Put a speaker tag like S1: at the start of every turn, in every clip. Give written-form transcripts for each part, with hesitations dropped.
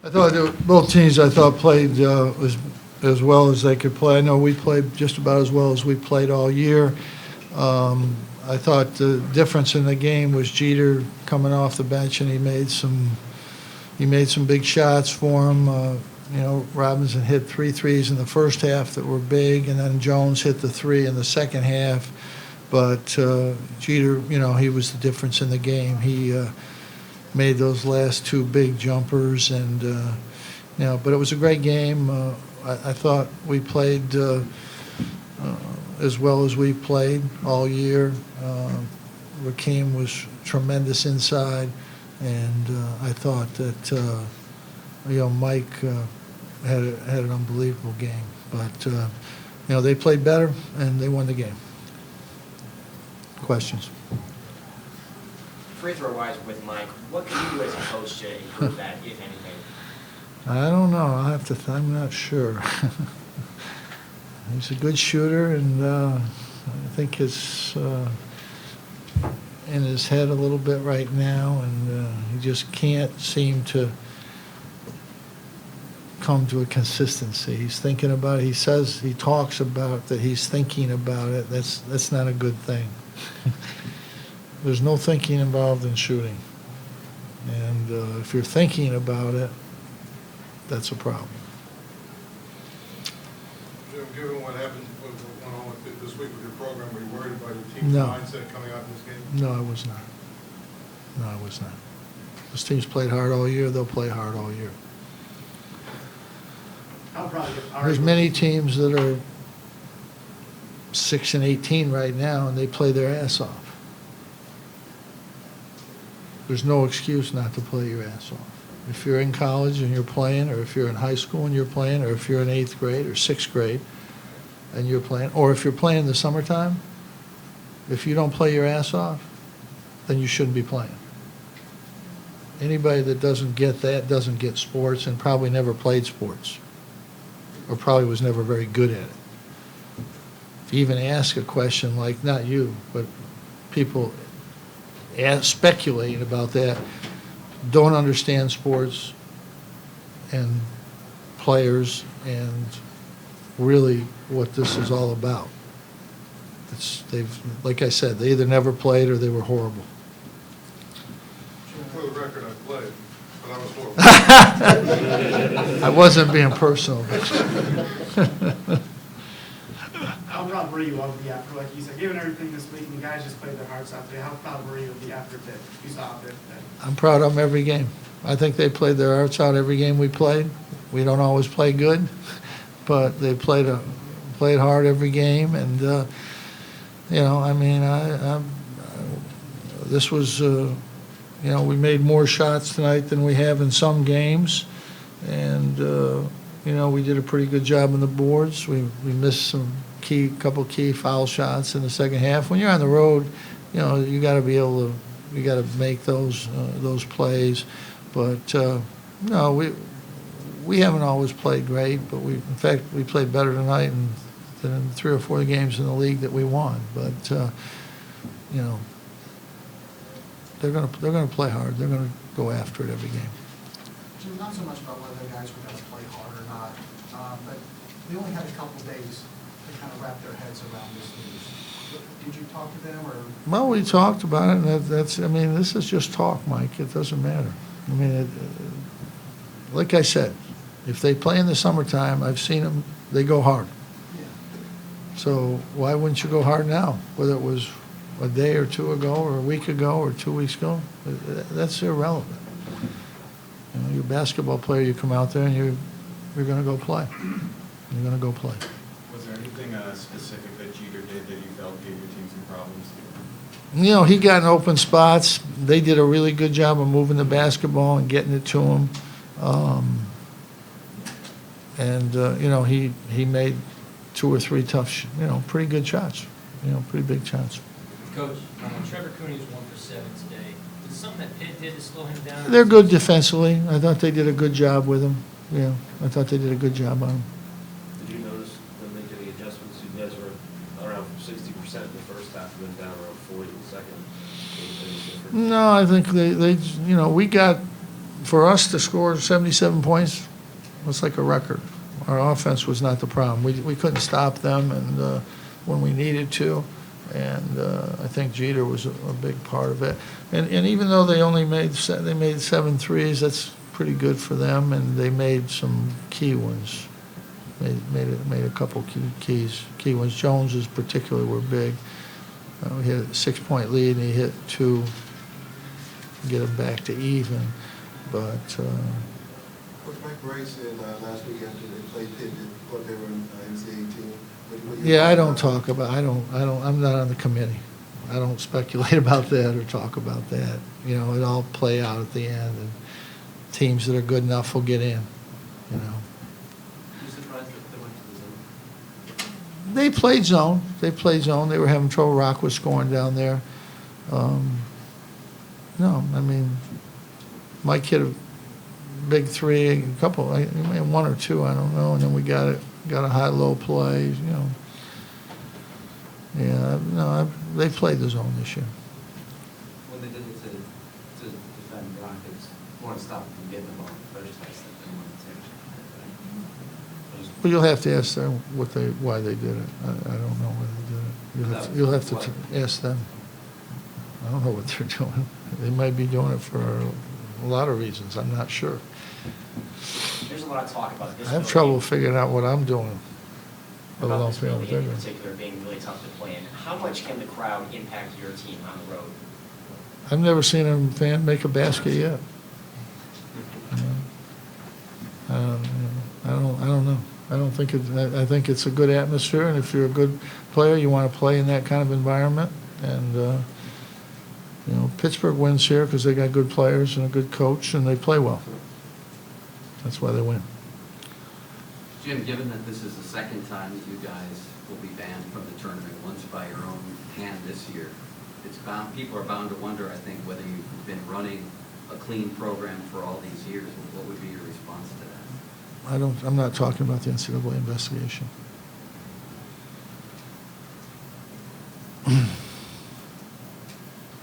S1: I thought both teams, I thought, played as well as they could play. I know we played just about as well as we played all year. I thought the difference in the game was Jeter coming off the bench, and he made some big shots for him. Robinson hit 3 threes in the first half that were big, and then Jones hit the 3 in the second half. But Jeter, he was the difference in the game. He made those last 2 big jumpers, and but it was a great game. I thought we played as well as we played all year. Rakeem was tremendous inside, and I thought that Mike had an unbelievable game. But they played better and they won the game. Questions?
S2: Free throw wise with Mike, what can you do as a coach to improve that, if anything?
S1: I don't know. I'll have to. I'm not sure. He's a good shooter, and I think it's in his head a little bit right now, and he just can't seem to come to a consistency. He's thinking about it. He talks about that he's thinking about it. That's not a good thing. There's no thinking involved in shooting. And if you're thinking about it, that's a problem.
S3: Jim, given what happened, what went on with this week with your program, were you worried about your team's
S1: No.
S3: mindset coming out in this game?
S1: No, I was not. No, I was not. This team's played hard all year. They'll play hard all year. There's many teams that are 6-18 right now, and they play their ass off. There's no excuse not to play your ass off. If you're in college and you're playing, or if you're in high school and you're playing, or if you're in 8th grade or 6th grade and you're playing, or if you're playing in the summertime, if you don't play your ass off, then you shouldn't be playing. Anybody that doesn't get that doesn't get sports and probably never played sports, or probably was never very good at it. If you even ask a question like, not you, but people speculating about that, don't understand sports and players and really what this is all about. Like I said, they either never played or they were horrible.
S3: For the record, I played, but I was horrible.
S1: I wasn't being personal.
S4: How proud were you of the after? Like you said, given everything this week, and the guys just played their hearts out today, how proud were you of the after that you saw out there today?
S1: I'm proud of them every game. I think they played their hearts out every game we played. We don't always play good, but they played hard every game. And, this was, we made more shots tonight than we have in some games. And, we did a pretty good job on the boards. We missed couple key foul shots in the second half. When you're on the road, you got to be able to, you got to make those plays. But no, we haven't always played great, but in fact we played better tonight than in 3 or 4 games in the league that we won. But they're gonna play hard. They're gonna go after it every game.
S5: Jim, not so much about whether the guys were going to play hard or not, but they only had a couple days to kind of wrap their heads around this news. Did you talk to them, or?
S1: Well, we talked about it, and this is just talk, Mike. It doesn't matter. Like I said, if they play in the summertime, I've seen them, they go hard.
S5: Yeah.
S1: So why wouldn't you go hard now? Whether it was a day or 2 ago, or a week ago, or 2 weeks ago, that's irrelevant. You're a basketball player, you come out there and you're going to go play. You're going to go play.
S6: Was there anything specific that Jeter did that you felt gave your team some problems?
S1: He got in open spots. They did a really good job of moving the basketball and getting it to him. He made 2 or 3 tough, pretty good shots. Pretty big shots.
S2: Coach, Trevor Cooney was 1 for 7 today. Was it something that Pitt did to slow him down?
S1: They're good defensively. I thought they did a good job with him. Yeah, I thought they did a good job on him.
S7: Did you notice when they did the adjustments, you guys were around 60% in the first half, and then down around 40 in the second?
S1: No, I think they we got for us to score 77 points, was like a record. Our offense was not the problem. We couldn't stop them and when we needed to, and I think Jeter was a big part of it. And even though they only made 7 threes, that's pretty good for them, and they made some key ones. Made a couple key ones. Jones's particularly were big. We had a 6-point lead, and he hit 2, get them back to even. But
S8: Coach Mike Ray said last week after they played Pitt, they thought they were an NCAA team.
S1: yeah, I don't talk about. I'm not on the committee. I don't speculate about that or talk about that. You know, it all play out at the end, and teams that are good enough will get in. You know.
S7: You surprised that they went to the zone?
S1: They played zone. They were having trouble. Rock was scoring down there. No, I mean, Mike hit a big 3, a couple, he may have 1 or 2, I don't know, and then we got a high-low play, you know. Yeah, no, they played the zone this year.
S9: When they did it to defend Rockets, more to stop them from getting the ball in the first place than they wanted to.
S1: Well, you'll have to ask them why they did it. I don't know why they did it. You'll have to ask them. I don't know what they're doing. They might be doing it for a lot of reasons. I'm not sure.
S10: There's a lot of talk about this.
S1: I have trouble figuring out what I'm doing.
S10: About this building in particular being really tough to play in. How much can the crowd impact your team on the road?
S1: I've never seen a fan make a basket yet. I don't know. I think it's a good atmosphere, and if you're a good player, you want to play in that kind of environment. And you know, Pittsburgh wins here because they got good players and a good coach, and they play well. That's why they win.
S9: Jim, given that this is the second time that you guys will be banned from the tournament, once by your own hand this year, people are bound to wonder, I think, whether you've been running a clean program for all these years. What would be your response to that?
S1: I'm not talking about the NCAA investigation.
S11: Do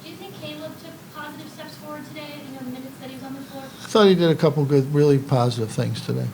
S11: you think Caleb took positive steps forward today, the minutes that he was on the floor?
S1: I thought he did a couple good, really positive things today.